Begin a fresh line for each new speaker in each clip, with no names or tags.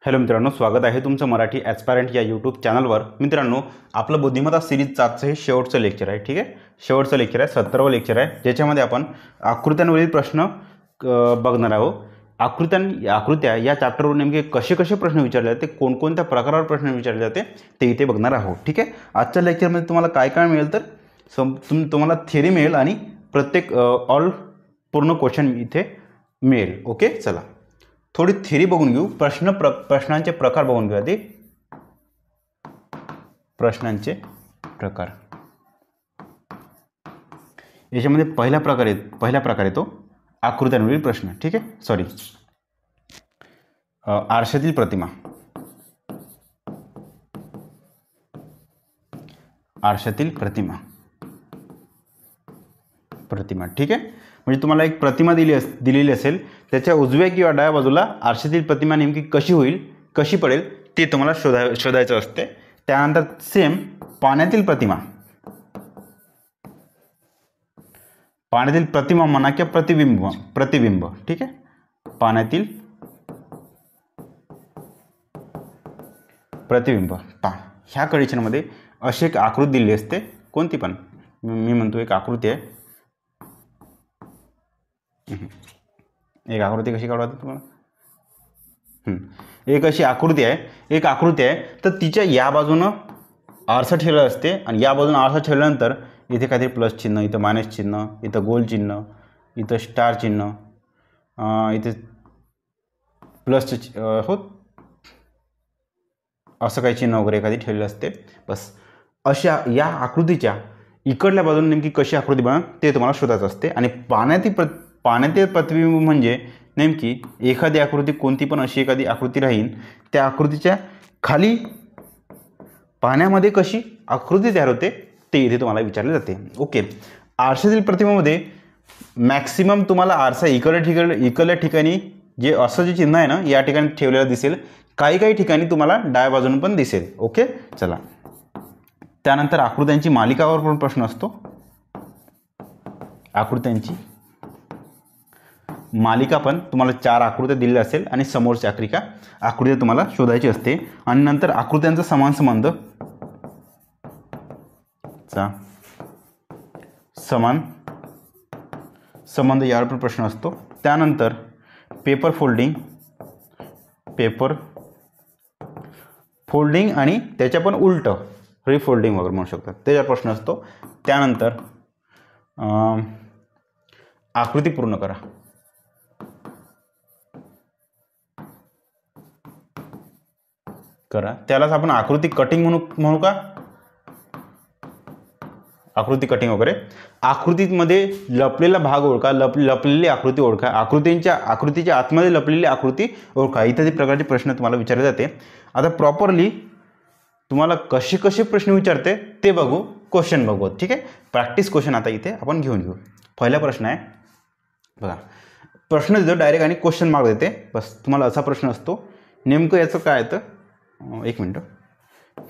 Hello मित्रांनो, स्वागत आहे तुमचं मराठी ॲस्पायरंट या यूट्यूब चॅनलवर. मित्रांनो, आपलं बुद्धिमत्ता सिरीजचं आजचं हे शेवटचं लेक्चर आहे. ठीक आहे, शेवटचं लेक्चर आहे, 17वं लेक्चर आहे, ज्याच्यामध्ये आपण आकृत्यांवरील प्रश्न बघणार आहोत. आकृत्या या चॅप्टरवर नेमके कसे कसे प्रश्न विचारले जाते, कोणकोणत्या प्रकारावर प्रश्न विचारले जाते ते इथे बघणार आहोत. ठीक आहे, आजच्या लेक्चरमध्ये तुम्हाला काय काय मिळेल तर तुम्हाला थिअरी मिळेल आणि प्रत्येक ऑल पूर्ण क्वेश्चन इथे मिळेल. ओके, चला थोडी थिअरी बघून घेऊ. प्रश्नांचे प्रकार बघून घेऊ. आधी प्रश्नांचे प्रकार, याच्यामध्ये पहिला प्रकार येतो आकृत्यांवरील प्रश्न. ठीक आहे, सॉरी, आरशातील प्रतिमा. आरशातील प्रतिमा. ठीक आहे, म्हणजे तुम्हाला एक प्रतिमा दिलेली असेल, त्याच्या उजव्या किंवा डाव्या बाजूला आरशातील प्रतिमा नेमकी कशी होईल, कशी पडेल ते तुम्हाला शोधायचं असते. त्यानंतर सेम पाण्यातील प्रतिमा. पाण्यातील प्रतिमा म्हणा किंवा प्रतिबिंब. ठीक आहे, पाण्यातील प्रतिबिंब. ह्या कंडिशनमध्ये अशी एक आकृती दिली असते, कोणती पण, मी म्हणतो एक आकृती आहे. एक आकृती कशी काढावी तुम्हाला, एक अशी आकृती आहे, तर तिच्या या बाजूनं आरसा ठेवलेला असते आणि या बाजूनं आरसा ठेवल्यानंतर इथे काहीतरी प्लस चिन्ह, इथं मायनस चिन्ह, इथं गोल चिन्ह, इथं स्टार चिन्ह, इथे प्लस हो असं काही चिन्ह वगैरे एखादी ठेवलेलं असते. बस अशा या आकृतीच्या इकडल्या बाजूने नेमकी कशी आकृती बनवणार ते तुम्हाला शोधायचं असते. आणि पाण्यातील प्रतिबिंब म्हणजे नेमकी एखादी आकृती, कोणती पण अशी एखादी आकृती राहील, त्या आकृतीच्या खाली पाण्यामध्ये कशी आकृती तयार होते ते इथे तुम्हाला विचारले जाते. ओके, आरशातील प्रतिमेमध्ये मॅक्सिमम तुम्हाला आरसा इकडल्या ठिकाणी जे असं जे चिन्ह आहे ना, या ठिकाणी ठेवलेलं दिसेल. काही ठिकाणी तुम्हाला डाव्या बाजूने पण दिसेल. ओके, चला. त्यानंतर आकृत्यांची मालिकावर पण प्रश्न असतो. आकृत्यांची मालिका पण तुम्हाला 4 आकृत्या दिलेल्या असेल आणि समोरची आकृती तुम्हाला शोधायची असते. आणि नंतर आकृत्यांचा समान संबंध यावर पण प्रश्न असतो. त्यानंतर पेपर फोल्डिंग आणि त्याच्या पण उलट रिफोल्डिंग वगैरे म्हणू शकतात, त्याचा प्रश्न असतो. त्यानंतर आकृती पूर्ण करा. त्यालाच आपण आकृती कटिंग म्हणू का, आकृती कटिंग वगैरे. आकृतीमध्ये लपलेला भाग ओळखा, लपलेली आकृती ओळखा, आकृतीच्या आतमध्ये लपलेली आकृती ओळखा, इत्यादी प्रकारचे प्रश्न तुम्हाला विचारले जाते. आता प्रॉपरली तुम्हाला कसे प्रश्न विचारते ते बघू, क्वेश्चन बघू. ठीक आहे, प्रॅक्टिस क्वेश्चन आता इथे आपण घेऊन घेऊ. पहिला प्रश्न आहे बघा, प्रश्न देतो डायरेक्ट आणि क्वेश्चन मार्क देते. बस तुम्हाला असा प्रश्न असतो. नेमकं याचं काय येतं, एक मिनटं,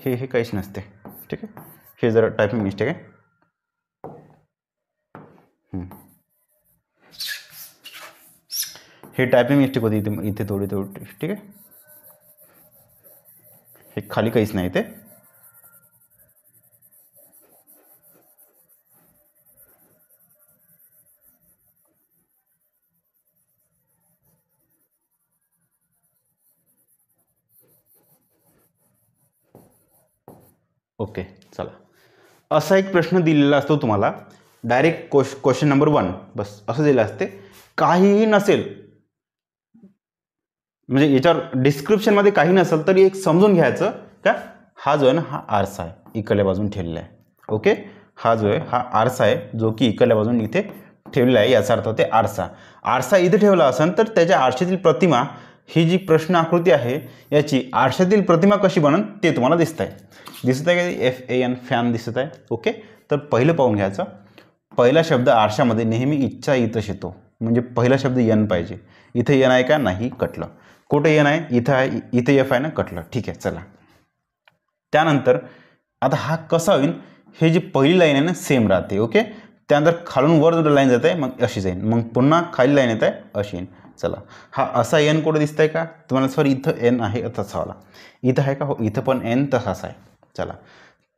हे काहीच नसते. ठीक आहे, हे जरा टायपिंग मिस्टेक आहे. हे टायपिंग मिस्टेक होती इथे थोडी. ठीक आहे, हे खाली काहीच नाही ते. ओके, चला. असा एक प्रश्न दिलेला असतो तुम्हाला डायरेक्ट, क्वेश्चन नंबर 1. बस असं दिलं असते, काहीही नसेल म्हणजे याच्यावर डिस्क्रिप्शनमध्ये काही नसेल तरी एक समजून घ्यायचं का हा जो आहे ना, हा आरसा आहे, इकडल्या बाजून ठेवलेला आहे. ओके, हा जो आहे हा आरसा आहे, जो की इकडल्या बाजून इथे ठेवलेला आहे. याचा अर्थ होते आरसा इथे ठेवला असेल तर त्याच्या आरशातील प्रतिमा, ही जी प्रश्न आकृती आहे याची आरशातील प्रतिमा कशी बनन ते तुम्हाला दिसत आहे का, FAN, फॅन दिसत आहे. ओके, तर पहिलं पाहून घ्यायचं. पहिला शब्द आरशामध्ये नेहमी इच्छा इथंच येतो, म्हणजे पहिला शब्द N पाहिजे. इथे N आहे का, नाही, कटलं. कुठे N आहे, इथं आहे, इथे F आहे ना, कटलं. ठीक आहे, चला. त्यानंतर आता हा कसा होईल, हे जी पहिली लाईन आहे ना सेम राहते. ओके, त्यानंतर खालून वर जो लाईन जात आहे मग अशी जाईल, मग पुन्हा खाली लाईन येत आहे अशी येईल. चला, हा असा एन कुठे दिसतंय का तुम्हाला? सर इथं एन आहे तसा वाला, इथं आहे का? हो, इथं पण एन तसाच आहे. चला,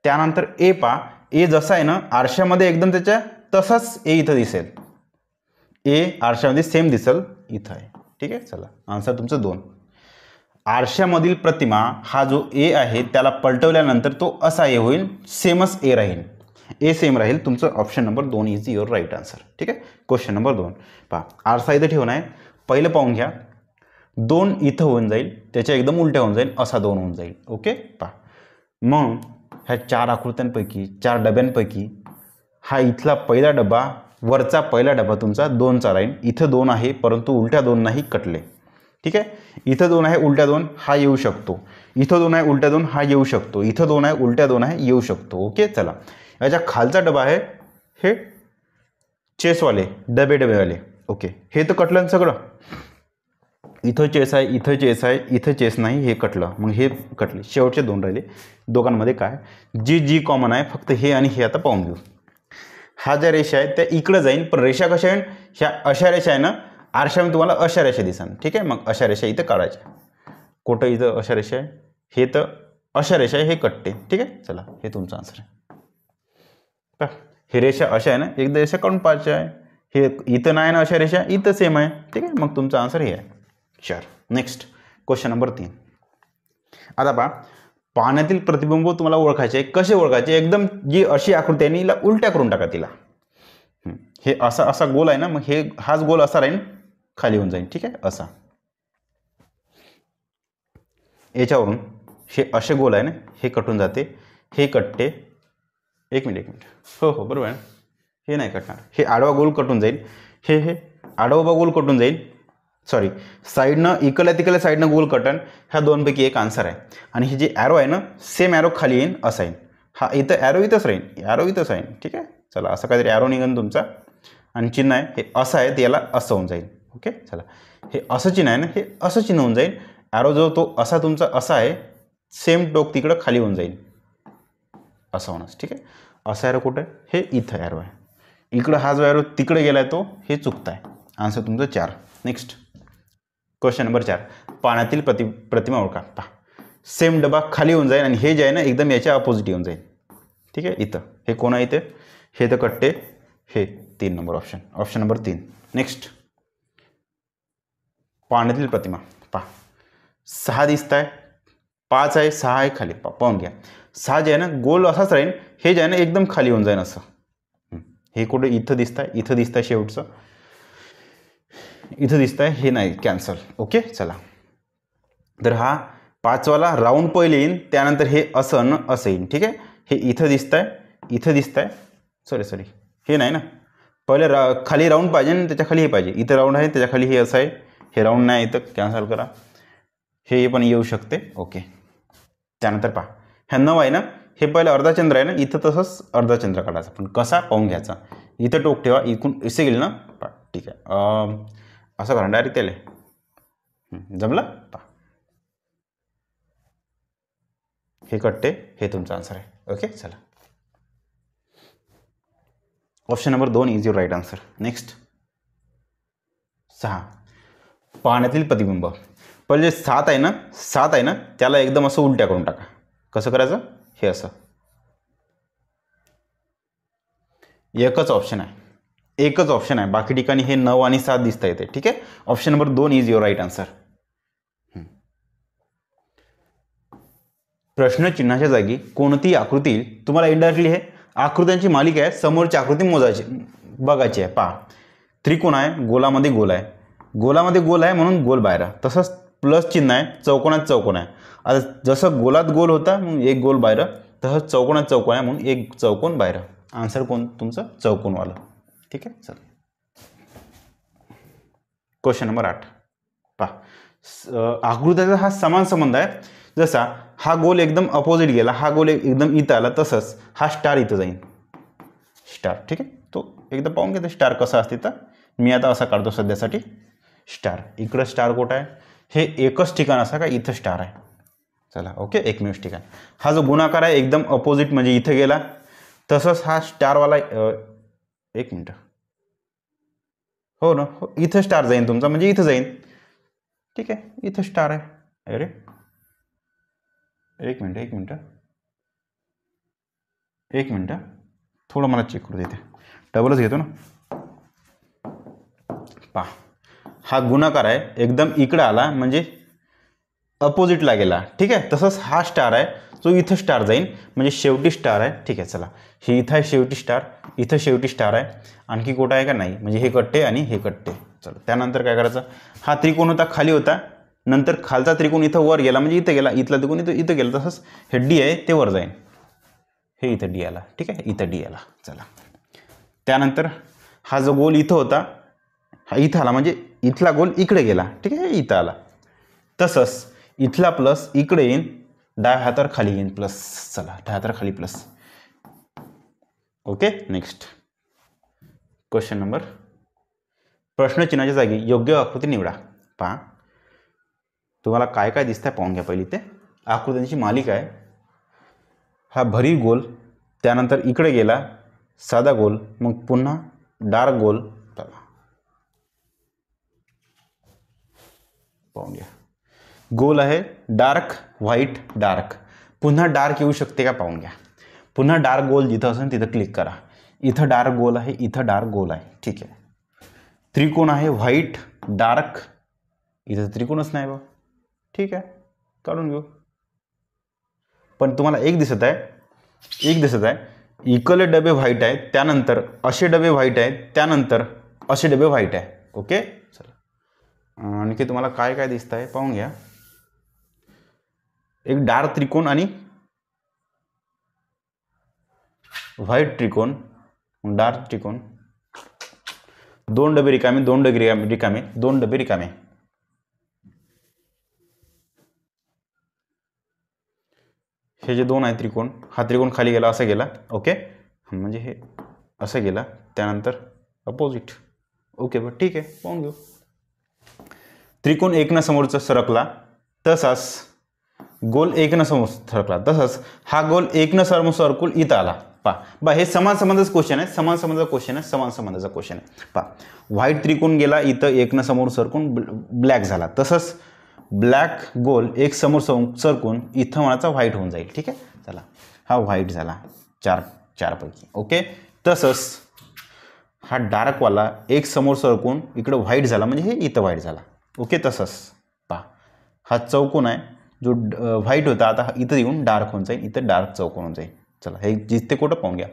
त्यानंतर ए पा, ए जसा आहे ना आरशामध्ये एकदम त्याच्या तसाच ए इथं दिसेल. ए आरशामध्ये सेम दिसेल, इथं आहे. ठीक आहे. चला, आन्सर तुमचं 2. आरशामधील प्रतिमा हा जो ए आहे त्याला पलटवल्यानंतर तो असा ए होईल, सेमच ए राहील, ए सेम राहील. तुमचं option number 2 is your right answer. ठीक आहे. क्वेश्चन नंबर 2 पहा, आरसा इथं ठेवून आहे. पहिलं पाहून घ्या, 2 इथं होऊन जाईल, त्याच्या एकदम उलट्या होऊन जाईल, असा 2 होऊन जाईल. ओके. पहा, मग ह्या 4 आकृत्यांपैकी 4 डब्यांपैकी हा इथला पहिला डबा, वरचा पहिला डबा तुमचा 2चा राहील. इथं 2 आहे परंतु उलट्या 2 नाही, कटले. ठीक आहे. इथं 2 आहे उलट्या 2, हा येऊ शकतो. इथं 2 आहे उलट्या 2, हा येऊ शकतो. इथं 2 आहे उलट्या 2 आहे, येऊ शकतो. ओके. चला, याच्या खालचा डबा आहे हे चेसवाले डबेवाले. ओके, हे तर कटलं सगळं. इथं चेस आहे, इथं चेस आहे, इथं चेस नाही, हे कटलं. मग हे कटले. शेवटचे 2 राहिले. दोघांमध्ये काय जी कॉमन आहे, फक्त हे आणि हे आता पाहून घेऊ. हा ज्या रेषा आहे त्या इकडं जाईल, पण रेषा कशा आहे? ह्या अशा रेषा आहे ना, आरशामध्ये तुम्हाला अशा रेषा दिसन. ठीक आहे. मग अशा रेषा इथं काढायच्या. कुठं इथं अशा रेषा आहे, हे तर अशा रेषा आहे, हे कटते. ठीक आहे. चला, हे तुमचं आन्सर आहे. हे रेषा अशा आहे ना, एकदा रेषा काढून पाहायची आहे. हे इथं नाही ना अशा रेषा, इथं सेम आहे. ठीक आहे. मग तुमचं आन्सर हे आहे 4. Next question number 3. आता पहा, पाण्यातील प्रतिबिंब तुम्हाला ओळखायचे. कसे ओळखायचे? एकदम जी अशी आकृती आहे हिला उलट्या करून टाका तिला. हे असा असा गोल आहे ना, मग हे हाच गोल असा राहील, खाली होऊन जाईल. ठीक आहे. असा याच्यावरून हे असे गोल आहे ना, हे कटून जाते, हे कटते. एक मिनिट. हो बरोबर आहे. हे नाही कटणार, हे आडवा गोल कटून जाईल. हे आडवा गोल कटून जाईल. सॉरी, साईडनं इकडल्या तिकडल्या साईडनं गोल कटन. ह्या 2पैकी एक आन्सर आहे. आणि हे जे ॲरो आहे ना, सेम ॲरो खाली येईन, असा येईन. हा इथं ॲरो इथंच राहील, ॲरो इथंच राहील. ठीक आहे. चला, असं काहीतरी ॲरो निघन तुमचा. आणि चिन्ह आहे हे असं आहे, याला असं होऊन जाईल. ओके. चला, हे असं चिन्ह आहे ना, हे असं चिन्ह होऊन जाईल. ॲरो जो तो असा तुमचा असा आहे, सेम टोक तिकडं खाली होऊन जाईल, असं होणार. ठीक आहे. असं ॲरो कुठं आहे? हे इथं ॲरो आहे. इकडं हा जो ॲरो तिकडे गेला आहे तो, हे चुकतं आहे. आन्सर तुमचं 4. Next question number 4. पाण्यातील प्रतिमा ओळखा. पहा, सेम डबा खाली होऊन जाईल आणि हे जे आहे ना एकदम याच्या अपोजिट येऊन जाईल. ठीक आहे. इथं हे कोण आहे? इथे हे तर कट्टे, हे 3 नंबर ऑप्शन नंबर 3. नेक्स्ट, पाण्यातील प्रतिमा. पहा, 6 दिसत आहे, 5 आहे, 6 आहे खाली. पाहून घ्या. 6 जे आहे ना गोल असाच राहील, हे जे आहे ना एकदम खाली होऊन जाईल असं. हे कुठे? इथं दिसत आहे, इथं दिसत आहे, शेवटचं इथं दिसत आहे, हे नाही, कॅन्सल. ओके. चला, तर हा 5वाला राऊंड पहिले येईन, त्यानंतर हे असं न असं येईन. ठीक आहे. हे इथं दिसत आहे, इथं दिसत आहे. सॉरी हे नाही ना, पहिले खाली राऊंड पाहिजे आणि त्याच्या खाली हे पाहिजे. इथं राऊंड आहे, त्याच्या खाली हे असं आहे. हे राऊंड नाही, इथं कॅन्सल करा. हे पण येऊ शकते. ओके. त्यानंतर पहा, ह्या 9 आहे ना, हे पहिलं अर्धाचंद्र आहे ना, इथं तसंच अर्धाचंद्र काढायचा. पण कसा पाहून घ्यायचा. इथं टोक ठेवा, इकडून इसे गेलं ना. पहा, ठीक आहे. असं करा डायरेक्ट त्याला. जमलं? पहा, हे कट्टे, हे तुमचा आन्सर आहे. ओके. चला, option number 2 is your right answer. Next 6. पाण्यातील प्रतिबिंब. पहिले जे 7 आहे ना, त्याला एकदम असं उलट्या करून टाका. कसं करायचं? हे असं. एकच ऑप्शन आहे, बाकी ठिकाणी हे 9 आणि 7 दिसता येते. ठीक आहे. Option number 2 is your right answer. प्रश्नचिन्हाच्या जागी कोणती आकृती तुम्हाला इनडायरेक्टली हे आकृत्यांची मालिका आहे, समोरची आकृती मोजायची बघायची आहे. पहा, त्रिकोण आहे, गोलामध्ये गोल आहे, गोलामध्ये गोल आहे म्हणून गोल बाहेर. तसंच प्लस चिन्ह आहे, चौकोनात चौकोन आहे. आता जसं गोलात गोल होता म्हणून एक गोल बाहेर, तसंच चौकोनात चौकोन आहे म्हणून एक चौकोन बाहेर. आन्सर कोण? तुमचं चौकोनवालं. ठीक आहे. चल, क्वेश्चन नंबर 8. पहा, आकृत्याचा हा समान संबंध आहे. जसा हा गोल एकदम अपोजिट गेला, हा गोल एकदम इथं आला, तसंच हा स्टार इथं जाईल. स्टार. ठीक आहे. तो एकदा पाहून घेतो स्टार कसा असते. तर मी आता असा काढतो सध्यासाठी स्टार. इकडं स्टार कुठं आहे? हे एकच ठिकाण असं का इथं स्टार आहे. चला, ओके. एकमेव ठिकाण. हा जो गुणाकार आहे एकदम अपोजिट म्हणजे इथं गेला, तसंच हा स्टारवाला. एक मिनटं. हो ना, हो, इथं स्टार जाईन तुमचा, म्हणजे इथं जाईन. ठीक आहे, इथं स्टार आहे. अरे एक मिनटं थोडं मला चेक करू देते. डबलच घेतो ना. पहा, हा गुणाकार आहे, एकदम इकडं आला म्हणजे अपोजिटला गेला. ठीक आहे, तसंच हा स्टार आहे जो इथं स्टार जाईन म्हणजे शेवटी स्टार आहे. ठीक आहे, चला, हे इथं आहे शेवटी स्टार, इथं शेवटी स्टार आहे. आणखी कुठं आहे का नाही, म्हणजे हे कट्टे आणि हे कट्टे. चला, त्यानंतर काय करायचं, हा त्रिकोण होता खाली होता, नंतर खालचा त्रिकोण इथं वर गेला म्हणजे इथं गेला, इथला त्रिकोण इथं गेला. तसंच हे डी आहे ते वर जाईन, हे इथं डी आला. ठीक आहे, इथं डी आला. चला, त्यानंतर हा जो गोल इथं होता हा इथं आला म्हणजे इथला गोल इकडे गेला. ठीक आहे, इथं आला. तसंच इथला प्लस इकडे येईन, डाव्या हातावर खाली येईन प्लस. चला, डाव्या हातावर खाली plus. Okay, next question number. प्रश्नचिन्हाच्या जागी योग्य आकृती निवडा. पहा, तुम्हाला काय काय दिसतंय पाहून घ्या. पहिली ते आकृत्यांची मालिका आहे. हा भरीव गोल, त्यानंतर इकडे गेला साधा गोल, मग पुन्हा डार्क गोल. पाहून घ्या, गोल आहे डार्क व्हाईट डार्क, पुन्हा डार्क येऊ शकते का पाहून घ्या. पुन्हा डार्क गोल जिथं असेल तिथं क्लिक करा. इथं डार्क गोल आहे, इथं डार्क गोल आहे. ठीक आहे, त्रिकोण आहे व्हाईट डार्क, इथं त्रिकोणच नाही बा. ठीक आहे, काढून घेऊ. पण तुम्हाला एक दिसत आहे, इकडले डबे व्हाईट आहेत, त्यानंतर असे डबे व्हाईट आहेत, त्यानंतर असे डबे व्हाईट आहे. ओके, चला, आणखी तुम्हाला काय काय दिसत आहे पाहून घ्या. एक डार्क त्रिकोण आणि व्हाईट त्रिकोण, डार्क त्रिकोण, दोन डबे रिकामे, दोन डबे रिकामे, दोन डबे रिकामे. हे जे दोन आहे त्रिकोण, हा त्रिकोण खाली गेला, असं गेला. ओके, म्हणजे हे असं गेला, त्यानंतर अपोजिट. ओके, बरं ठीक आहे, पाहून घेऊ. त्रिकोण एकनं समोरचा सरकला, तसाच गोल एकनं समोर सरकला, तसंच हा गोल एकनं समोर सरकून इथं आला. पहा, हे समान संबंधाचा क्वेश्चन आहे, समान संबंधाचा क्वेश्चन आहे. पहा, व्हाईट त्रिकोण गेला इथं एकनं समोर सरकून ब्लॅक झाला, तसंच ब्लॅक गोल एक समोर सरकून इथं म्हणाचा व्हाईट होऊन जाईल. ठीक आहे, चला, हा व्हाईट झाला चारपैकी. ओके, तसंच हा डार्कवाला एक समोर सरकून इकडं व्हाईट झाला म्हणजे हे इथं व्हाईट झाला. ओके, तसंच पहा, हा चौकोन आहे जो व्हाईट होता, आता इथं येऊन डार्क होऊन जाईल, इथं डार्क चौकोन होऊन जाईल. चला, हे जिथे कुठं पाहून घ्या,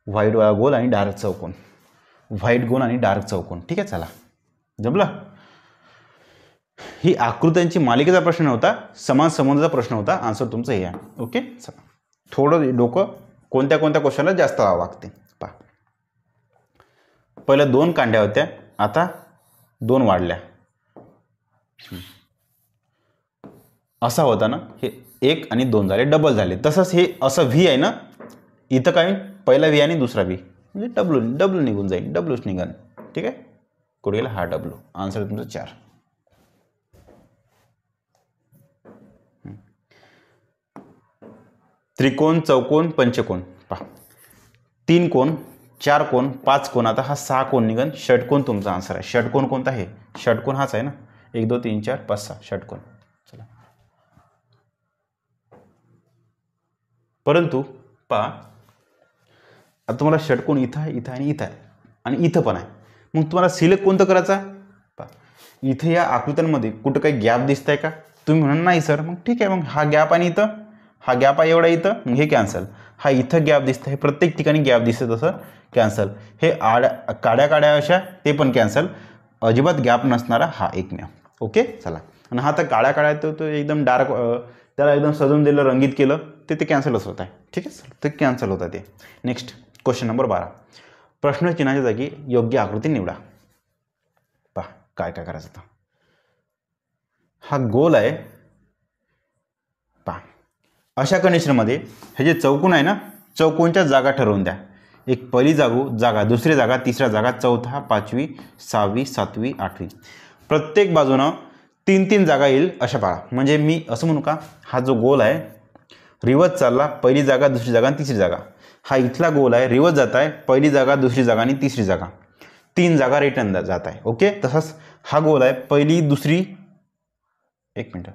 व्हाईटवाला गोल आणि डार्क चौकोन, व्हाईट गोल आणि डार्क चौकोन. ठीक आहे, चला, जमलं. ही आकृत्यांची मालिकेचा प्रश्न होता, समान संबंधाचा प्रश्न होता. आन्सर तुमचं हे आहे. ओके, चला, थोडं डोकं कोणत्या क्वेश्चनला जास्त लावावं लागते. पहा, पहिल्या दोन कांड्या होत्या, आता दोन वाढल्या. असा होता ना, हे एक आणि दोन झाले, डबल झाले. तसंच हे असं व्ही आहे ना, इथं काय पहिला व्ही आणि दुसरा व्ही म्हणजे डब्ल्यू निघून जाईल, डब्ल्यूच निघाल. ठीक आहे, कुठे गेला हा डब्ल्यू. आन्सर तुमचं 4. त्रिकोण, चौकोन, पंचकोन. पहा, 3 कोण, 4 कोण, 5 कोण, आता हा 6 कोण निघन. षटकोन तुमचा आन्सर आहे. षटकोन कोणता आहे, षटकोन हाच आहे ना, 1 2 3 4 5 6 षटकोन. चला, परंतु पहा, आता तुम्हाला षटकोन इथं आहे, इथं आणि इथं आहे, आणि इथं पण आहे. मग तुम्हाला सिलेक्ट कोणतं करायचा. पहा, इथं या आकृत्यांमध्ये कुठं काही गॅप दिसत आहे का, तुम्ही म्हणा नाही सर. मग ठीक आहे, मग हा गॅप आणि इथं हा गॅप आहे एवढा इथं, मग हे कॅन्सल. हा इथं गॅप दिसतं, हे प्रत्येक ठिकाणी गॅप दिसतं, तसं कॅन्सल. हे काड्या अशा ते पण कॅन्सल. अजिबात गॅप नसणारा हा एकमेव. ओके, चला, आणि हा तर काड्या तो एकदम डार्क, त्याला एकदम सजून दिलं, रंगीत केलं, ते कॅन्सलच होत आहे. ठीक आहे, ते कॅन्सल होतं ते. Next question number 12. प्रश्नचिन्हाच्या जागी योग्य आकृती निवडा. पहा, काय करायचं आता. हा गोल आहे. पहा, अशा कंडिशनमध्ये हे जे चौकोन आहे ना, चौकोनच्या जागा ठरवून द्या. एक पहिली जागा, दुसरी जागा, तिसऱ्या जागा, चौथा, 5वी, 6वी, 7वी, 8वी. प्रत्येक बाजूनं 3-3 जागा येईल अशा पाळा. म्हणजे मी असं म्हणू का, हा जो गोल आहे रिवर्स चालला, पहिली जागा, दुसरी जागा आणि तिसरी जागा. हा इथला गोल आहे, रिवर्स जात आहे, पहिली जागा, दुसरी जागा आणि तिसरी जागा. 3 जागा रिटर्न जात आहे. ओके, तसंच हा गोल आहे पहिली दुसरी, एक मिनटं,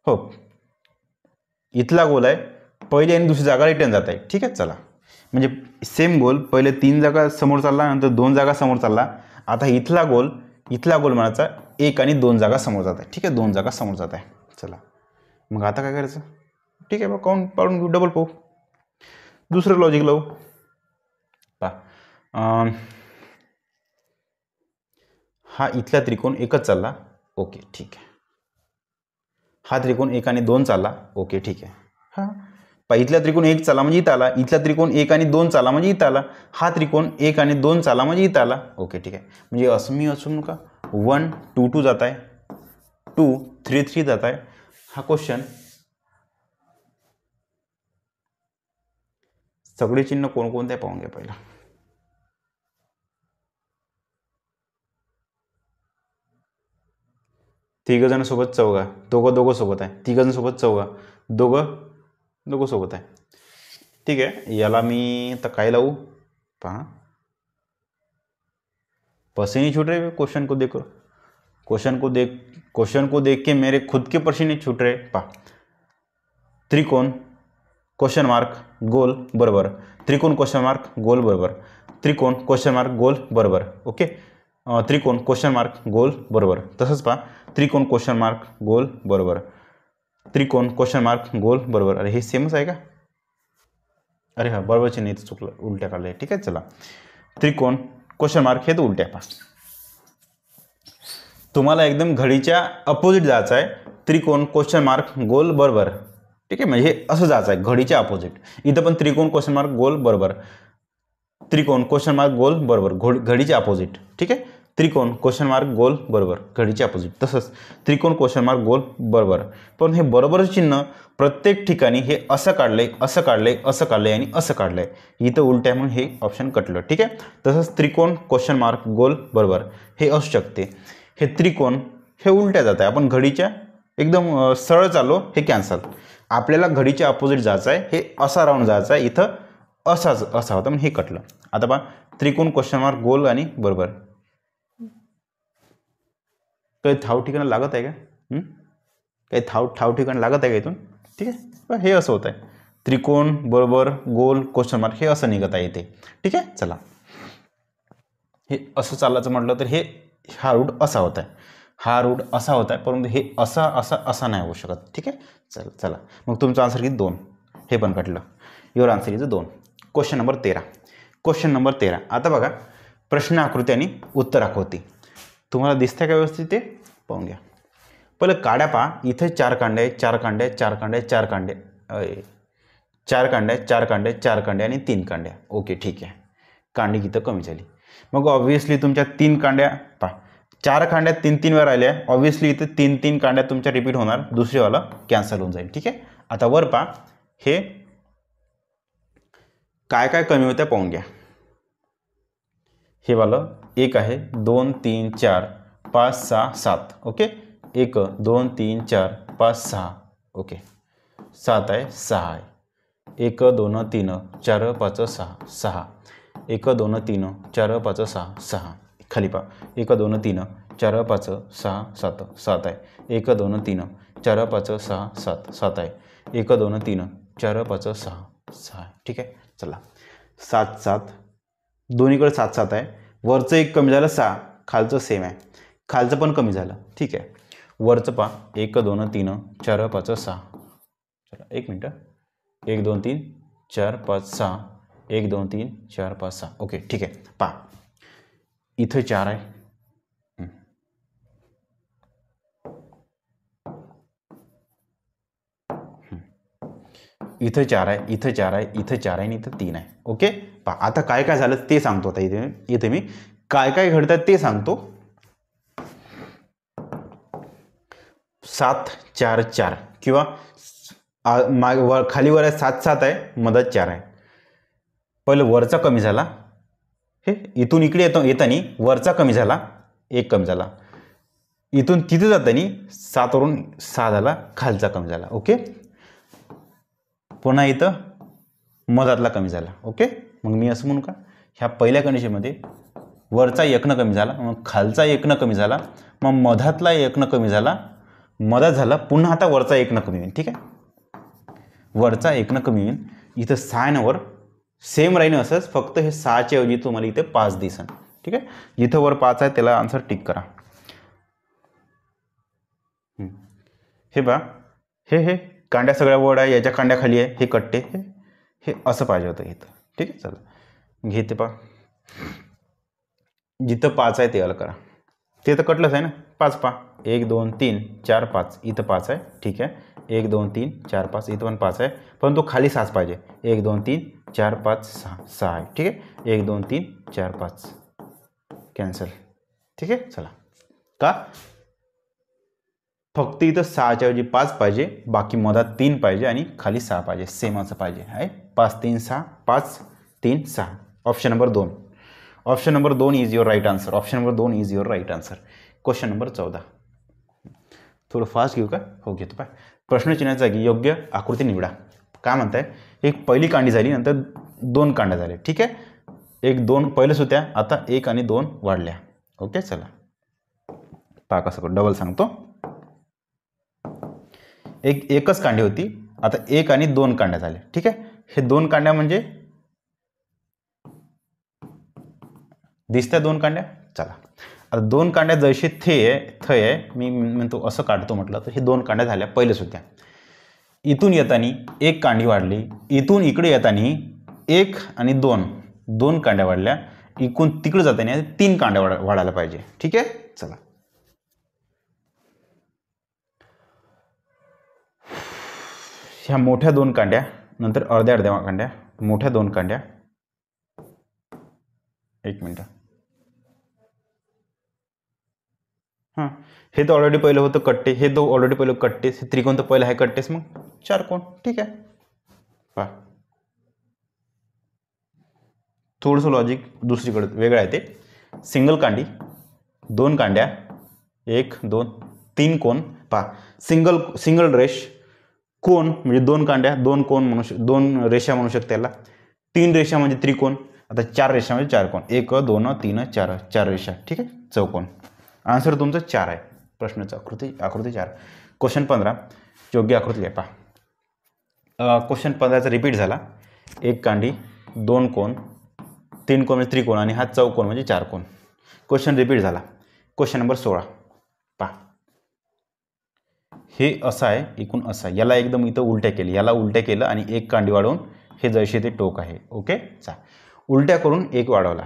हो इथला गोल आहे पहिली आणि दुसरी जागा रिटर्न जात आहे. ठीक आहे, चला म्हणजे सेम गोल पहिले 3 जागा समोर चालला, नंतर 2 जागा समोर चालला. आता इथला गोल म्हणायचा 1 आणि 2 जागा समोर जात आहे. ठीक आहे, 2 जागा समोर जात आहे. चला मग आता काय करायचं? ठीक आहे, मग काउंट पाडून घेऊ, डबल पाहू, दुसरं लॉजिक लावू. पहा हा इथला त्रिकोण एकच चालला. ओके ठीक आहे. हा त्रिकोण 1 आणि 2 चालला. ओके ठीक आहे. हा इथला त्रिकोण 1 चालला म्हणजे इथं आला. इथला त्रिकोण 1 आणि 2 चालला म्हणजे इथं आला. हा त्रिकोण 1 आणि 2 चालला म्हणजे इथं आला. ओके ठीक आहे. म्हणजे असं मी असून का 1 2 2 जात आहे, 2 3 3 जात आहे. हा क्वेश्चन सगळे चिन्ह कोणकोणते पाहून घ्या पहिला. तिघ जण सोबत चौघा, दोघं सोबत आहे. तिघ जण सोबत चौघा, दोघं सोबत आहे. ठीक आहे, याला मी आता काय लावू पहा. पसीने छूट रहे क्वेश्चन को देखो, क्वेश्चन को देख के मेरे खुद के पसीने छूट रहे. पहा त्रिकोण क्वेश्चन मार्क गोल बरोबर, त्रिकोण क्वेश्चन मार्क गोल बरोबर, त्रिकोण क्वेश्चन मार्क गोल बरोबर. ओके, त्रिकोण क्वेश्चन मार्क गोल बरोबर. तसंच पहा त्रिकोण क्वेश्चन मार्क गोल बरोबर, त्रिकोण क्वेश्चन मार्क गोल बरोबर. अरे हे सेमच आहे का? अरे हा बरोबरची नाही तर चुकलं, उलट्या काढल्या. ठीक आहे, चला त्रिकोण क्वेश्चन मार्क हे तर उलट्या. पहा तुम्हाला एकदम घडीच्या अपोजिट जायचं आहे. त्रिकोण क्वेश्चन मार्क गोल बरोबर. ठीक आहे, म्हणजे हे असं जायचं आहे घडीच्या अपोजिट. इथं पण त्रिकोण क्वेश्चन मार्क गोल बरोबर, त्रिकोण क्वेश्चन मार्क गोल बरोबर, घडीच्या अपोजिट. ठीक आहे, त्रिकोण क्वेश्चन मार्क गोल बरोबर, घडीच्या अपोजिट. तसंच त्रिकोण क्वेश्चन मार्क गोल बरोबर. पण हे बरोबर चिन्ह प्रत्येक ठिकाणी हे असं काढलंय, असं काढलंय, असं काढलंय आणि असं काढलंय. इथं उलट आहे म्हणून हे ऑप्शन कटलं. ठीक आहे, तसंच त्रिकोण क्वेश्चन मार्क गोल बरोबर हे असू शकते. हे त्रिकोण हे उलट्या जात आहे. आपण घडीच्या एकदम सरळ चाललो, हे कॅन्सल. आपल्याला घडीच्या अपोजिट जायचं आहे, हे असा राऊंड जायचं आहे. इथं असा होता म्हणून हे कटलं. आता पहा त्रिकोण क्वेश्चन मार्क गोल आणि बरोबर. काही ठाव ठिकाण लागत आहे का? काही ठाव ठिकाण लागत आहे का इथून? ठीक आहे, हे असं होत आहे. त्रिकोण बरोबर गोल क्वेश्चन मार्क हे असं निघत आहे इथे. ठीक आहे, चला हे असं चालायचं म्हटलं तर हे हा रूट असा होत आहे, हा रूट असा होत आहे, परंतु हे असा नाही होऊ शकत. ठीक आहे, चला मग तुमचं आन्सर किती? 2. हे पण कटलं. Your answer is 2. Question number 13. आता बघा प्रश्न आकृती आणि उत्तर आकृती तुम्हाला दिसते का व्यवस्थित ते पाहून घ्या. पहिलं काड्या पहा. इथे 4 कांडे, 4 कांडे, 4 कांडे, 4 कांडे, 4 कांडे, 4 कांडे, 4 कांडे आणि 3 कांड्या. ओके ठीक आहे, कांडी इथं कमी झाली. मग ऑब्व्हियसली तुमच्या 3 कांड्या पहा, 4 कांड्या 3 वेळा राहिल्या. ऑब्व्हियसली इथं 3 कांड्या तुमच्या रिपीट होणार, दुसरीवाला कॅन्सल होऊन जाईल. ठीक आहे, आता वर पहा हे काय काय कमी होत्या पाहून घ्या. हे वालं 1 आहे, 2 3 4 5 6 7. ओके, 1 2 3 4 5 6. ओके 7 आहे, 6 आहे. 1 2 3 4 5 6 6. 1 2 3 4 5 6 6. खाली पहा 1 2 3 4 5 6 7 7 आहे. 1 2 3 4 5 6 7 7 आहे. 1 2 3 4 5 6 6. ठीक आहे, चला 7 7 दोन्हीकडे 7 7 आहे. वरचं एक कमी झालं 6, खालचं सेम आहे, खालचं पण कमी झालं. ठीक आहे, वरचं पहा 1 2 3 4 5 6. चला एक मिनटं, 1 2 3 4 5 6, 1 2 3 4 5 6. ओके ठीक आहे, पहा इथं 4 आहे, इथं 4 आहे, इथं 4 आहे, इथं 4 आहे आणि इथं 3 आहे. ओके पहा आता काय काय झालं ते सांगतो. आता इथे मी काय काय घडतात ते सांगतो. 7 4 4 किंवा खाली वर आहे 7 7 आहे, मधात 4 आहे. पहिलं वरचा कमी झाला, हे इथून इकडे येतानी वरचा कमी झाला, 1 कमी झाला. इथून तिथे जातानी 7 वरून 6 झाला, खालचा कमी झाला. ओके पुन्हा इथं मधातला कमी झाला. ओके मग मी असं म्हणू का ह्या पहिल्या कंडिशनमध्ये वरचा एकनं कमी झाला, मग खालचा एकनं कमी झाला, मग मधातला एकनं कमी झाला, मधात झाला, पुन्हा आता वरचा एकनं कमी होईल. ठीक आहे, वरचा एकनं कमी होईल. इथं 6 वर सेम राहील असंच, फक्त हे 6च्या ऐवजी तुम्हाला इथे 5 दिसन. ठीक आहे, जिथं वर 5 आहे त्याला आन्सर टिक करा. हे बा, हे कांड्या सगळ्या वर आहे, याच्या कांड्या खाली आहे, हे कट्टे हे असं पाहिजे होतं इथं. ठीक आहे, चला घेते पा, जिथं 5 आहे ते अलग करा. ते तर कटलंच आहे ना, 5 पा, 1 2 3 4 5, इथं 5 आहे. ठीक आहे, 1 2 3 4 5, इथं पण 5 आहे, पण तो खाली 6 पाहिजे. 1 2 3 4 5 6 आहे. ठीक आहे, 1 2 3 4 5 कॅन्सल. ठीक आहे, चला का फक्त इथं 6च्या ऐवजी 5 पाहिजे, बाकी मधात 3 पाहिजे आणि खाली 6 पाहिजे, सेम असं पाहिजे आहे. 5 3 6, 5 3 6. Option number 2. Option number 2 is your right answer. Option number 2 is your right answer. Question number 14. थोडं फास्ट घेऊ का? हो घेतो. पाय प्रश्नचिन्हाच्या जागी योग्य आकृती निवडा. काय म्हणताय, एक पहिली कांडी झाली, नंतर 2 कांड्या झाल्या. ठीक आहे, 1 2 पहिलेच होत्या, आता 1 आणि 2 वाढल्या. ओके, चला पहा कसं डबल सांगतो. एकच कांडी होती, आता 1 आणि 2 कांड्या झाल्या. ठीक आहे, हे 2 कांड्या म्हणजे दिसत्या 2 कांड्या. चला आता 2 कांड्या जशी थय आहे, मी म्हणतो असं काढतो म्हटलं तर हे 2 कांड्या झाल्या, पहिलेच होत्या. इथून येताना 1 कांडी वाढली, इथून इकडे येताना 1 आणि 2 कांड्या वाढल्या, इकडून तिकडे जाताना 3 कांड्या वाढायला पाहिजे. ठीक आहे, चला ह्या मोठ्या 2 कांड्या, नंतर अर्ध्या कांड्या, मोठ्या 2 कांड्या. एक मिनटं, हां हे तर ऑलरेडी पहिलं होतं कट्टे, हे तो ऑलरेडी पहिलं कट्टेस, हे त्रिकोण तर पहिलं आहे कट्टेस, मग 4 कोण. ठीक आहे, पहा थोडंसं लॉजिक दुसरीकडे वेगळं आहे. ते सिंगल कांडी, 2 कांड्या, 1 2 3 कोण. पहा सिंगल रेश, कोण म्हणजे 2 कांड्या, 2 कोण म्हणू 2 रेषा म्हणू शकते त्याला. 3 रेषा म्हणजे त्रिकोण. आता 4 रेषा म्हणजे 4 कोण, 1 2 3 4 रेषा. ठीक आहे, चौकोन. आन्सर तुमचं 4 आहे. प्रश्नाचं आकृती 4. क्वेश्चन 15 योग्य आकृती आहे. पहा क्वेश्चन 15चा रिपीट झाला. 1 कांडी, 2 कोण, 3 कोण म्हणजे त्रिकोण आणि हा चौकोन म्हणजे 4 कोण. क्वेश्चन रिपीट झाला. क्वेश्चन नंबर 16 पहा, हे असं आहे, एकूण असं आहे, याला एकदम इथं उलट्या केली, याला उलट्या केलं आणि 1 कांडी वाढवून हे जैसे ते टोक आहे. ओके, चा उलट्या करून 1 वाढवला,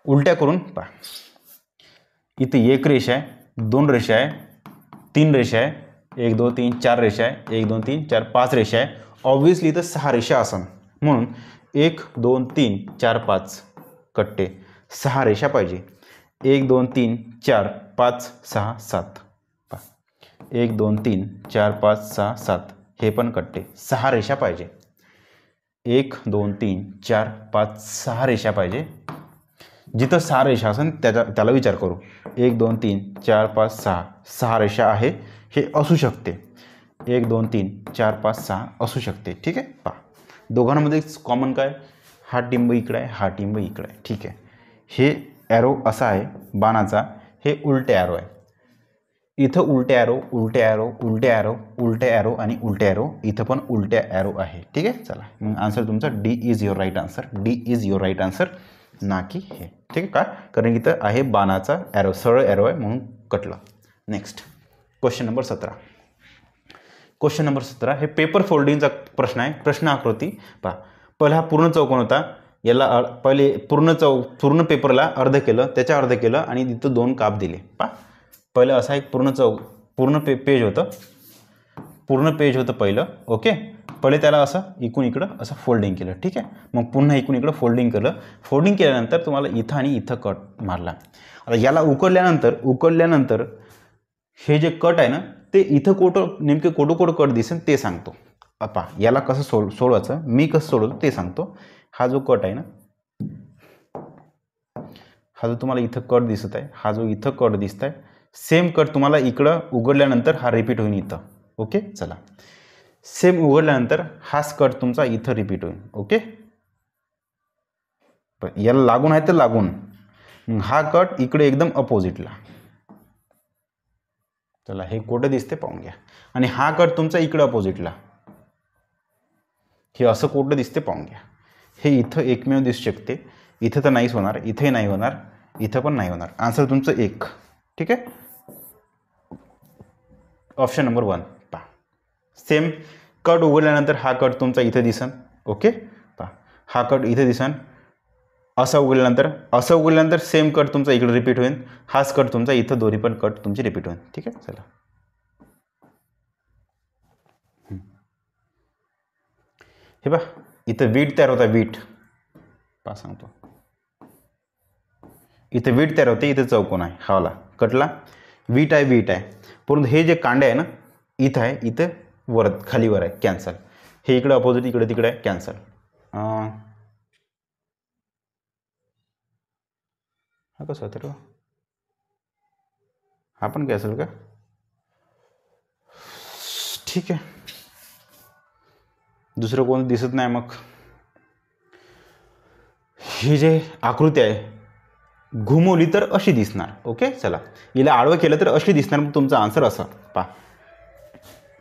उलट्या करून पहा इथे 1 रेषा आहे, 2 रेषा आहे, 3 रेषा आहे, 1 2 3 4 रेषा आहे, 1 2 3 4 5 रेषा आहे. ऑब्व्हियसली इथं 6 रेषा असन, म्हणून 1 2 3 4 5 कट्टे, 6 रेषा पाहिजे. 1 2 3 4 5 6 7. 1 2 3 4 5 6 7, हे पण कट्टे, 6 रेषा पाहिजे. 1 2 3 4 5 6 रेषा पाहिजे. जिथं 6 रेषा असेल त्याला विचार करू. 1 2 3 4 5 6 रेषा आहे, हे असू शकते. 1 2 3 4 5 6 असू शकते. ठीक आहे, पहा दोघांमध्ये कॉमन काय, हा टिंब इकडे आहे, हा टिंब इकडे आहे. ठीक आहे, हे ॲरो असा आहे बाणाचा, हे उलटे ॲरो आहे. इथं उलटे ॲरो, उलटे ॲरो, उलटे ॲरो, उलटे ॲरो आणि उलटे ॲरो, इथं पण उलटे ॲरो आहे. ठीक आहे, चला मग आन्सर तुमचा D is your right answer. D is your right answer, ना की हे. ठीक आहे, का कारण इथं आहे बाणाचा ॲरो, सरळ ॲरो आहे म्हणून कटलं. Next question number 17. Question number 17 हे पेपर फोल्डिंगचा प्रश्न आहे. प्रश्न आकृती पहा, पहिला हा पूर्ण चौकोन होता, याला पहिले पूर्ण पेपरला अर्ध केलं, त्याच्या अर्ध केलं आणि इथं 2 काप दिले. पहा पहिलं असा एक पूर्ण पेज होतं, पूर्ण पेज होतं पहिलं. ओके, पहिले त्याला असं इकडून इकडं असं फोल्डिंग केलं. ठीक आहे, मग पुन्हा इकडून इकडं फोल्डिंग केलं. फोल्डिंग केल्यानंतर तुम्हाला इथं आणि इथं कट मारला. आता याला उकडल्यानंतर हे जे कट आहे ना, ते इथं नेमके कोटो कट दिसेल ते सांगतो. पहा याला कसं सोडवायचं, मी कसं सोडवतो ते सांगतो. हा जो कट आहे ना, हा जो तुम्हाला इथं कट दिसत आहे, हा जो इथं कट दिसत आहे, सेम कट तुम्हाला इकडं उघडल्यानंतर हा रिपीट होईल इथं. ओके, चला सेम उघडल्यानंतर हाच कट तुमचा इथं रिपीट होईल. ओके, पण याला लागून आहे तर लागून, मग हा कट इकडे एकदम अपोजिटला. चला हे कुठं दिसते पाहून घ्या. आणि हा कट तुमचा इकडे अपोजिटला, हे असं कुठं दिसते पाहून घ्या. हे इथं एकमेव दिसू शकते, इथं तर नाहीच होणार, इथंही नाही होणार, इथं पण नाही होणार. आन्सर तुमचं 1. ठीक आहे, ऑप्शन नंबर 1 पहा. सेम कट उघडल्यानंतर हा कट तुमचा इथं दिसन. ओके पहा, हा कट इथे दिसन. असं उघडल्यानंतर सेम कट तुमचा इकडे रिपीट होईल. हाच कट तुमचा इथं, दोन्ही पण कट तुमची रिपीट होईल. ठीक आहे, चला हे बघ, इथं वीट तयार होता, वीट पहा सांगतो. इथे वीट तयार होते, इथे चौकोन आहे, हावला कटला वीट आहे. परंतु हे जे कांडे आहे ना, इथं आहे, इथं वर खालीवर आहे, कॅन्सल. हे इकडे अपोजिट, इकडे तिकडे आहे, कॅन्सल. हा कसं होतं रे, हा पण कॅन्सल का? ठीक आहे, दुसरं कोण दिसत नाही. मग ही जे आकृती आहे घुमवली तर अशी दिसणार. ओके चला, हिला आडवं केलं तर अशी दिसणार. मग तुमचा आन्सर असा पहा.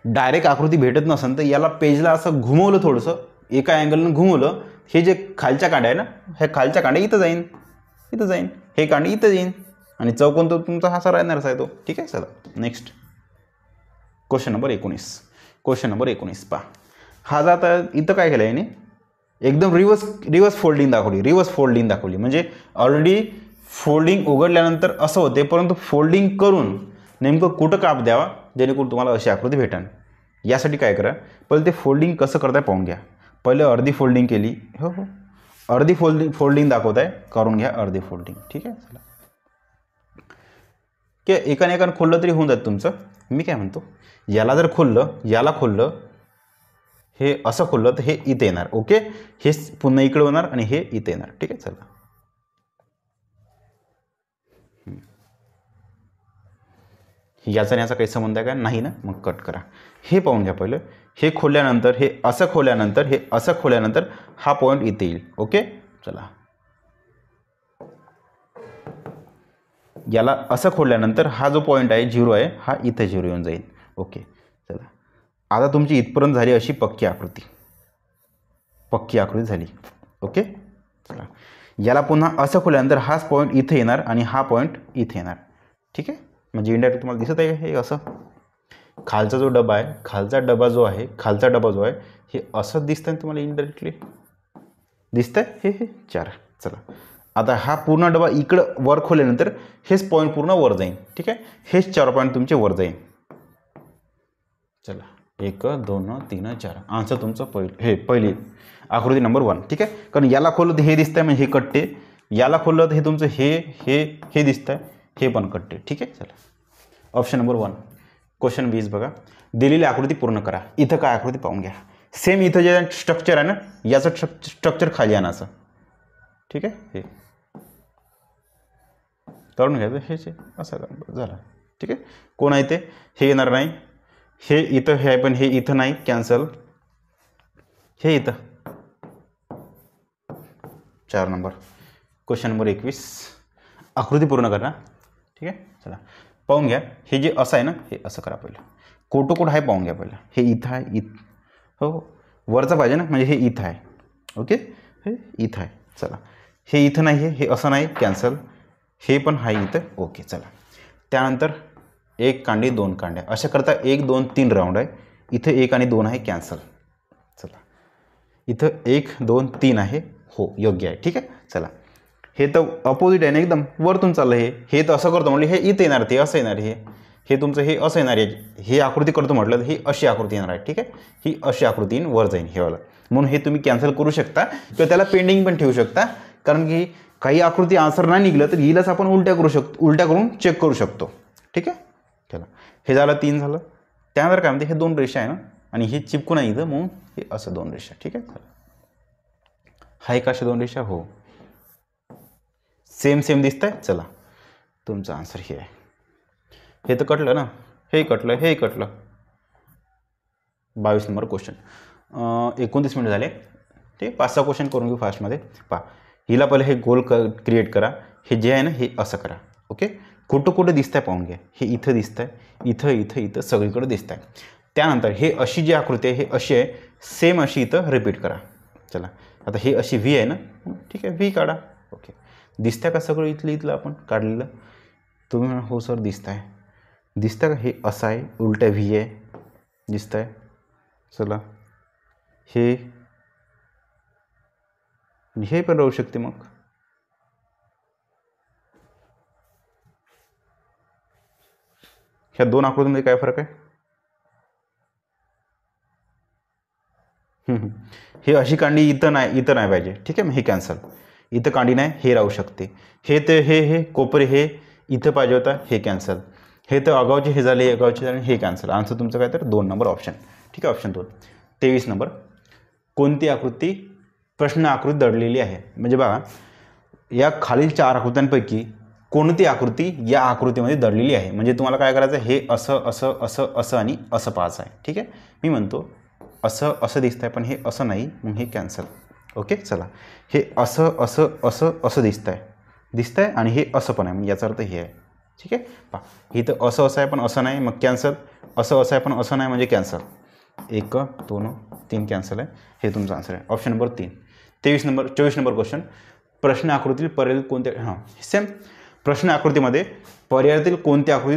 डायरेक्ट आकृती भेटत नसेल तर याला पेजला असं घुमवलं, थोडंसं एका अँगलनं घुमवलं. हे जे खालच्या कांड्या आहे ना, हे खालच्या कांड्या इथं जाईन, हे कांडे इथं येईन, आणि चौकोन तो तुमचा हा राहणारच आहे तो. ठीक आहे, चला नेक्स्ट क्वेश्चन नंबर 19 पहा. हा जात इथं काय केलं याने, एकदम रिवर्स फोल्डिंग दाखवली. म्हणजे ऑलरेडी फोल्डिंग उघडल्यानंतर असं होते, परंतु फोल्डिंग करून नेमकं कुठं काप द्यावा जेणेकरून तुम्हाला अशी आकृती भेटेल. यासाठी काय करा, पहिले ते फोल्डिंग कसं करताय पाहून घ्या. पहिले अर्धी फोल्डिंग केली, हो अर्धी फोल्डिंग दाखवत आहे, करून घ्या अर्धी फोल्डिंग. ठीक आहे, चला की एकाने खोललं तरी होऊन जात तुमचं. मी काय म्हणतो, याला जर याला खोललं, हे असं खोललं तर हे इथे येणार. ओके, हे पुन्हा इकडे होणार आणि हे इथे येणार. ठीक आहे, चला याचा आणि याचा काही संबंध आहे का? नाही ना, मग कट करा. हे पाहून घ्या पहिलं. हे खोलल्यानंतर, हे असं खोलल्यानंतर हा पॉईंट इथे येईल. ओके चला, याला असं खोलल्यानंतर हा जो पॉईंट आहे 0 आहे, हा इथे 0 येऊन जाईल. ओके चला, आता तुमची इथपर्यंत झाली अशी पक्की आकृती झाली. ओके चला, याला पुन्हा असं खोलल्यानंतर हाच पॉईंट इथे येणार आणि हा पॉईंट इथे येणार. ठीक आहे, म्हणजे इंडिरेक्ट तुम्हाला दिसत आहे हे असं. खालचा जो डबा आहे, खालचा डबा जो आहे हे असं दिसतंय तुम्हाला, इनडायरेक्टली दिसतंय हे 4. चला, आता हा पूर्ण डबा इकडं वर खोलल्यानंतर हेच पॉईंट पूर्ण वर जाईल. ठीक आहे, हेच 4 पॉईंट तुमचे वर जाईल. चला 1 2 3 4, आन्सर तुमचं पहिली आकृती नंबर 1. ठीक आहे, कारण याला खोललं तर हे दिसतंय म्हणजे हे कट्टे, याला खोललं तर हे तुमचं हे दिसतंय, हे पण कट्टे. ठीक आहे, चला ऑप्शन नंबर 1. क्वेश्चन 20 बघा. दिलेली आकृती पूर्ण करा. इथं काय आकृती पाहून घ्या. सेम इथं जे स्ट्रक्चर आहे ना, याचं स्ट्रक्चर खाली आणायचं. ठीक आहे, हे करून घ्यायचं, हे असं झालं. ठीक आहे, कोण आहे ते, हे येणार नाही, हे इथं हे आहे पण हे इथं नाही, कॅन्सल. हे इथं 4 नंबर. क्वेश्चन नंबर 21, आकृती पूर्ण करा. ठीक आहे, चला पाहून घ्या. हे जे असं आहे ना, हे असं करा पहिलं. कोट आहे पाहून घ्या पहिलं. हे इथं आहे, हो वरचं पाहिजे ना, म्हणजे हे इथं आहे. ओके, हे इथं आहे. चला, हे इथं नाही आहे, हे असं नाही, कॅन्सल. हे पण आहे इथं. ओके चला, त्यानंतर 1 कांडी 2 कांड्या अशा करता 1 2 3 राऊंड आहे. इथं 1 आणि 2 आहे, कॅन्सल. चला, इथं 1 2 3 आहे, हो योग्य आहे. ठीक आहे, चला हे तर अपोजिट आहे ना, एकदम वरतून चाललं. हे तर असं करतो म्हटलं, हे इथे येणार, ते असं येणार. हे तुमचं हे असं येणार आहे. हे आकृती करतो म्हटलं तर ही अशी आकृती येणार आहे. ठीक आहे, ही अशी आकृती वर जाईल हेवाला. म्हणून हे तुम्ही कॅन्सल करू शकता किंवा त्याला पेंडिंग पण ठेवू शकता. कारण की काही आकृती आन्सर नाही निघलं तर हिलाच आपण उलट्या करून चेक करू शकतो. ठीक आहे, चला हे झालं 3 झालं. त्यानंतर काय म्हणते, हे 2 रेषा आहे ना आणि हे चिपकून आहे इथं, म्हणून हे असं 2 रेषा. ठीक आहे, चला हा एक अशा 2 रेषा, हो सेम दिसत आहे. चला तुमचं आन्सर हे आहे. हे तर कटलं ना, हे कटलं. 22 नंबर क्वेश्चन. 29 मिनिट झाले. ठीक, 5-6 क्वेश्चन करून घेऊ फास्टमध्ये. पहा, हिला पहिले हे गोल क्रिएट करा, हे जे आहे ना हे असं करा. ओके, कुठं कुठं दिसतंय पाहून घ्या. हे इथं दिसतंय, इथं इथं इथं सगळीकडे दिसतंय. त्यानंतर हे अशी जी आकृती आहे हे अशी आहे, सेम अशी इथं रिपीट करा. चला आता हे अशी व्ही आहे ना, ठीक आहे व्ही काढा. ओके, दिसतंय का सगळं इथलं आपण काढलेलं? तुम्ही म्हणा हो सर दिसतंय. दिसतं का? हे असं आहे, उलट्या व्ही आहे, दिसतंय. चला हे पण राहू शकते. मग ह्या दोन आकृतीमध्ये काय फरक आहे? हे अशी कांडी इथं नाही पाहिजे. ठीक आहे, मग हे कॅन्सल. इथं कांडी नाही, हे राहू शकते. हे कोपरे हे इथं पाहिजे होता, हे कॅन्सल. हे तर अगावचे हे झाले, अगावचे झाले, हे कॅन्सल. आन्सर तुमचं काय तर 2 नंबर ऑप्शन. ठीक आहे, ऑप्शन 2. 23 नंबर, कोणती आकृती प्रश्न आकृती दडलेली आहे? म्हणजे बघा या खालील 4 आकृत्यांपैकी कोणती आकृती या आकृतीमध्ये दडलेली आहे? म्हणजे तुम्हाला काय करायचं, हे असं असं असं असं आणि असं पाहायचं आहे. ठीक आहे, मी म्हणतो असं असं दिसतंय पण हे असं नाही, मग हे कॅन्सल. ओके, चला हे असं असं असं असं दिसतंय आणि हे असं पण आहे, मग याचा अर्थ हे आहे. ठीक आहे, पहा इथं असं असं आहे पण असं नाही, मग कॅन्सल. असं असं आहे पण असं नाही, म्हणजे कॅन्सल. 1 2 3 कॅन्सल आहे. हे तुमचं आन्सर आहे, ऑप्शन नंबर 3. 24 नंबर क्वेश्चन, प्रश्न आकृतीतील पर्यायातील कोणत्या सेम प्रश्न आकृतीमध्ये पर्यायातील कोणती आकृती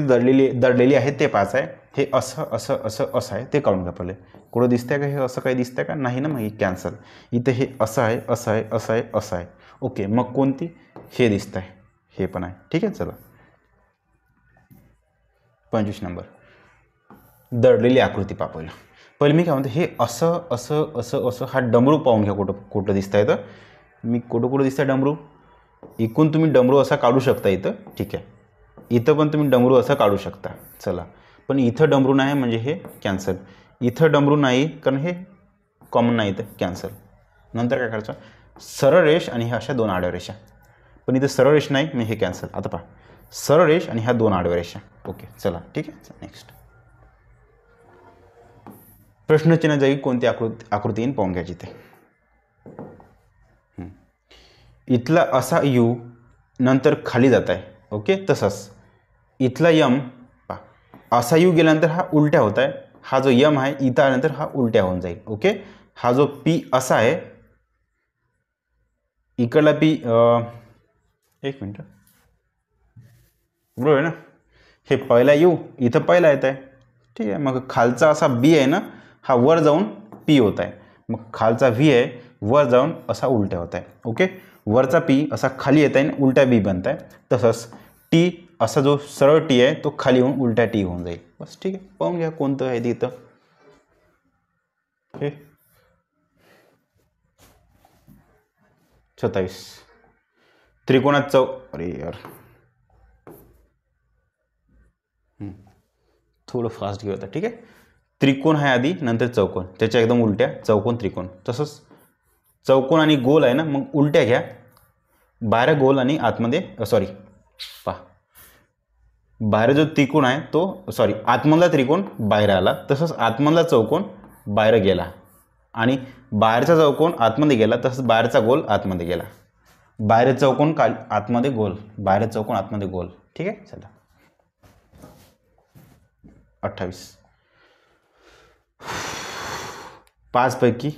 दडलेली आहे ते पाहायचं आहे. हे असं असं असं असं आहे ते काढून घ्या पहिले. कुठं दिसतंय का? हे असं काही दिसतंय का? नाही ना, मग हे कॅन्सल. इथं हे असं आहे असं आहे असं आहे असं आहे. ओके, मग कोणती? हे दिसतंय, हे पण आहे. ठीक आहे, चला 25 नंबर, दडलेली आकृती पहा पहिलं. पहिले मी काय म्हणतो, हे असं असं असं असं हा डमरू पाहून घ्या. कुठं दिसतंय तर मी कुठं दिसतंय डमरू? इकून तुम्ही डमरू असा काढू शकता इथं. ठीक आहे, इथं पण तुम्ही डमरू असं काढू शकता. चला, पण इथं डमरू नाही म्हणजे हे कॅन्सल. इथं डमरू नाही कारण हे कॉमन नाही, इथं कॅन्सल. नंतर काय करायचं, सरळ रेष आणि ह्या अशा 2 आडव्या रेषा. पण इथं सरळ रेष नाही, मी हे कॅन्सल. आता पहा सरळ रेष आणि ह्या 2 आडव्या रेषा. ओके, चला ठीक आहे. नेक्स्ट प्रश्नचिन्ह जागी कोणती आकृती येईन पाहून घ्यायची ते. इथला असा यू नंतर खाली जात आहे. ओके, तसंच इथला यम असा यू गेल्यानंतर हा उलट्या होत आहे. हा जो यम आहे इथं आल्यानंतर हा उलट्या होऊन जाईल. ओके, हा जो पी असा आहे, इकडला पी 1 मिनिट बरोबर आहे ना, हे पहिला यू इथं पहिला येत आहे. ठीक आहे, मग खालचा असा बी आहे ना, हा वर जाऊन पी होत आहे. मग खालचा व्ही आहे, वर जाऊन असा उलट्या होत आहे. ओके, वरचा पी असा खाली येत आहे आणि उलट्या बी बनत आहे. तसंच टी असा जो सरळ टी आहे तो खाली होऊन उलट्या टी होऊन जाईल. बस ठीक आहे, पाहून घ्या कोणतं आहे तिथं. हे 27 त्रिकोणात अरे यार थोडं फास्ट घेऊ आता. ठीक आहे, त्रिकोण आहे आधी, नंतर चौकोन, त्याच्या एकदम उलट्या चौकोन त्रिकोण. तसंच चौकोन आणि गोल आहे ना, मग उलट्या घ्या. बाहेर गोल आणि आतमध्ये सॉरी पहा, बाहेर जो त्रिकोण आहे तो आतमधला त्रिकोण बाहेर आला. तसंच आतमधला चौकोन बाहेर गेला आणि बाहेरचा चौकोन आतमध्ये गेला. तसंच बाहेरचा गोल आतमध्ये गेला. बाहेर चौकोन आतमध्ये गोल, बाहेर चौकोन आतमध्ये गोल. ठीक आहे, चला 28 5 पैकी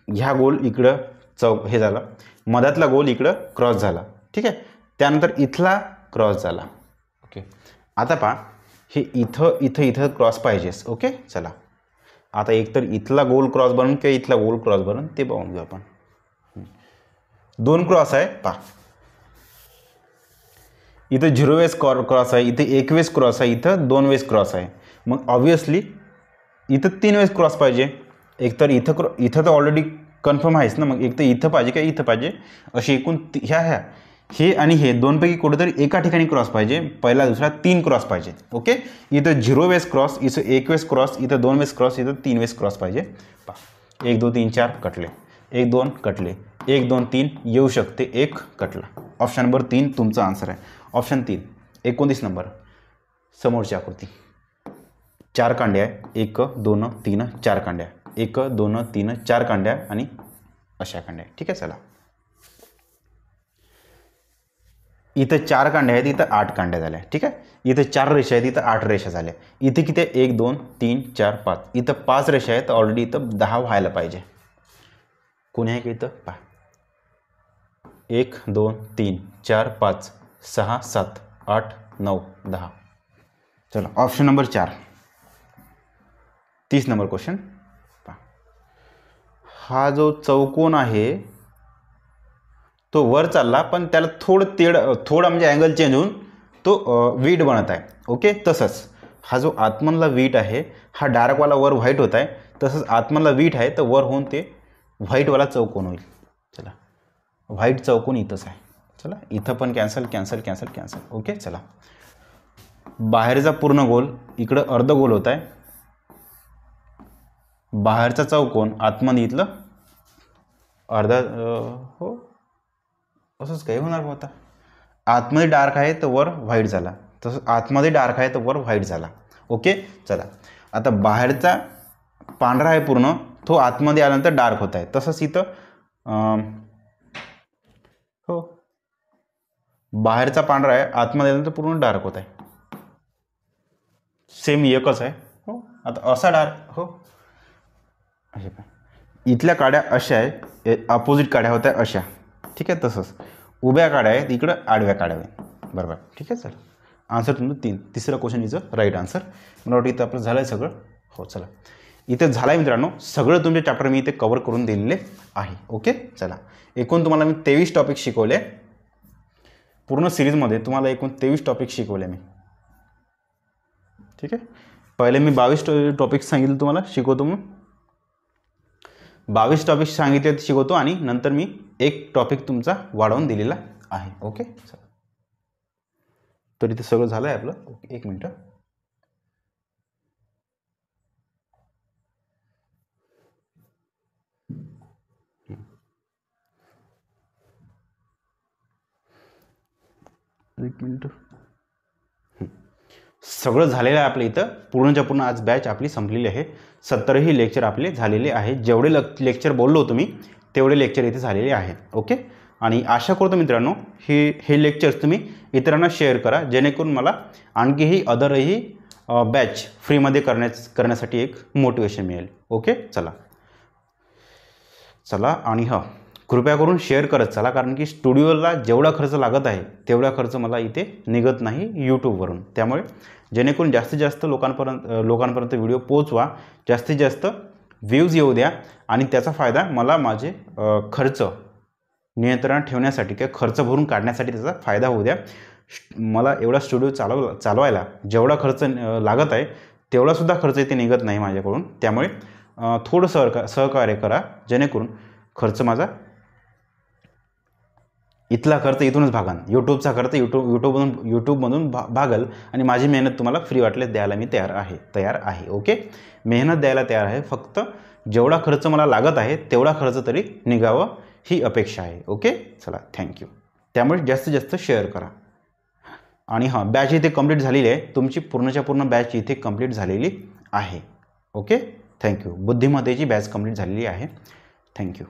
ह्या गोल इकडं हे झाला, मधातला गोल इकडं क्रॉस झाला. ठीक आहे, त्यानंतर इथला क्रॉस झाला. ओके, आता पहा हे इथं इथं इथं क्रॉस पाहिजेच. ओके, चला आता एकतर इथला गोल क्रॉस बनून किंवा इथला गोल क्रॉस बनून ते पाहून घेऊ आपण. 2 क्रॉस आहे पहा, इथं 0 वेस क्रॉस आहे, इथे 1 वेस क्रॉस आहे, इथं 2 वेस क्रॉस आहे. मग ऑब्वियसली इथं 3 वेस क्रॉस पाहिजे. एकतर इथं तर ऑलरेडी कन्फर्म आहेच ना, मग एक तर इथं पाहिजे किंवा इथं पाहिजे. अशी एकूण ह्या हे आणि हे दोनपैकी कुठेतरी एका ठिकाणी क्रॉस पाहिजे. पहिला दुसरा 3 क्रॉस पाहिजे. ओके, इथं 0 वेस क्रॉस, इथं 1 वेस क्रॉस, इथं 2 वेस क्रॉस, इथं 3 वेस क्रॉस पाहिजे. पहा 1 2 3 4 कटले, 1 2 कटले, 1 2 3 येऊ शकते, 1 कटला. ऑप्शन नंबर 3 तुमचा आन्सर आहे. ऑप्शन 3 29 नंबर, समोरची आकृती 4 कांड्या आहे, 1 2 3 4 कांड्या, 1 2 3 4 कांड्या आणि अशा कांड्या. ठीक आहे, चला इथं 4 कांड्या आहेत, इथं 8 कांड्या झाल्या. ठीक आहे. इथं 4 रेषा आहेत, इथं 8 रेषा झाल्या. इथे किती आहे? 1 2 3 4 5. इथं 5 रेषा आहेत. ऑलरेडी इथं 10 व्हायला पाहिजे. कोणी आहे का इथं? पहा, 1 2 3 4 5 6 7 8 9 10. चला ऑप्शन नंबर 4, 30 नंबर क्वेश्चन. पहा, हा जो चौकोन आहे तो वर चालला, पण त्याला थोडं म्हणजे अँगल चेंज होऊन तो वीट बनत आहे. ओके. तसंच हा जो आतमधला वीट आहे हा डार्कवाला वर व्हाईट होत आहे. तसंच आतमधला वीट आहे तर वर होऊन ते व्हाईटवाला चौकोन होईल. चला, व्हाईट चौकोन इथंच आहे. चला, इथं पण cancel cancel cancel cancel. Okay. चला, बाहेरचा पूर्ण गोल इकडं अर्ध गोल होत आहे. बाहेरचा चौकोन आतमध्ये इथलं अर्धा. हो, असंच काही होणार होता. आतमध्ये डार्क आहे तर वर व्हाईट झाला, तसंच आतमध्ये डार्क आहे तर वर व्हाईट झाला. ओके. चला, आता बाहेरचा पांढरा आहे पूर्ण, तो आतमध्ये आल्यानंतर डार्क होत आहे. तसंच इथं हो, बाहेरचा पांढरा आहे, आतमध्ये आल्यानंतर पूर्ण डार्क होत आहे. सेम एकच आहे. हो, आता असा डार्क. हो, असे काय इथल्या काड्या अशा आहे, अपोजिट काड्या होत्या अशा. ठीक आहे. तसंच उभ्या काड्या आहेत, इकडं आडव्या काड्या आहेत. बरोबर. ठीक आहे. चला, आन्सर तुमचं 3. तिसरं क्वेश्चन इथं राईट आन्सर. मला वाटतं इथं आपलं झालं आहे सगळं. हो, चला, इथं झालं आहे मित्रांनो. सगळं तुमचे चॅप्टर मी इथे कवर करून दिलेले आहे. ओके. चला, एकूण तुम्हाला मी 23 टॉपिक शिकवले. पूर्ण सिरीजमध्ये तुम्हाला एकूण 23 टॉपिक शिकवले मी. ठीक आहे. पहिले मी 22 टॉपिक सांगितले तुम्हाला शिकवतो. मग 22 टॉपिक सांगितले शिकवतो आणि नंतर मी एक टॉपिक तुमचा वाढवून दिलेला आहे. ओके. चला, तर इथे सगळं झालं आहे आपलं. ओके, 1 मिनटं. सगळं झालेलं आहे आपल्या इथं. पूर्णच्या पूर्ण आज बॅच आपली संपलेली आहे. 70ही लेक्चर आपले झालेले आहे. जेवढे लेक्चर बोललो होतो मी तेवढे लेक्चर इथे झालेले आहे. ओके. आणि आशा करतो मित्रांनो हे लेक्चर्स तुम्ही इतरांना शेअर करा, जेणेकरून मला आणखीही अदरही बॅच फ्रीमध्ये करण्यासाठी एक मोटिवेशन मिळेल. ओके. चला आणि कृपया करून शेअर करत चला, कारण की स्टुडिओला जेवढा खर्च लागत आहे तेवढा खर्च मला इथे निघत नाही यूट्यूबवरून. त्यामुळे जेणेकरून जास्तीत जास्त लोकांपर्यंत व्हिडिओ पोहोचवा, जास्तीत जास्त व्ह्यूज येऊ द्या आणि त्याचा फायदा मला माझे खर्च नियंत्रणात ठेवण्यासाठी किंवा खर्च भरून काढण्यासाठी त्याचा फायदा होऊ द्या. मला एवढा स्टुडिओ चालवायला जेवढा खर्च लागत आहे तेवढासुद्धा खर्च इथे निघत नाही माझ्याकडून. त्यामुळे थोडं सहकार्य करा, जेणेकरून खर्च माझा इथला खर्च इथूनच भागन, यूट्यूबचा खर्च यूट्यूबमधून भागल आणि माझी मेहनत तुम्हाला फ्री वाटले द्यायला मी तयार आहे. ओके. मेहनत द्यायला तयार आहे. फक्त जेवढा खर्च मला लागत आहे तेवढा खर्च तरी निघावं ही अपेक्षा आहे. ओके. चला, थँक्यू. त्यामुळे जास्तीत जास्त शेअर करा. आणि बॅच इथे कंप्लीट झालेली आहे. तुमची पूर्णच्या पूर्ण बॅच इथे कंप्लीट झालेली आहे. ओके. थँक्यू. बुद्धिमत्तेची बॅच कंप्लीट झालेली आहे. थँक्यू.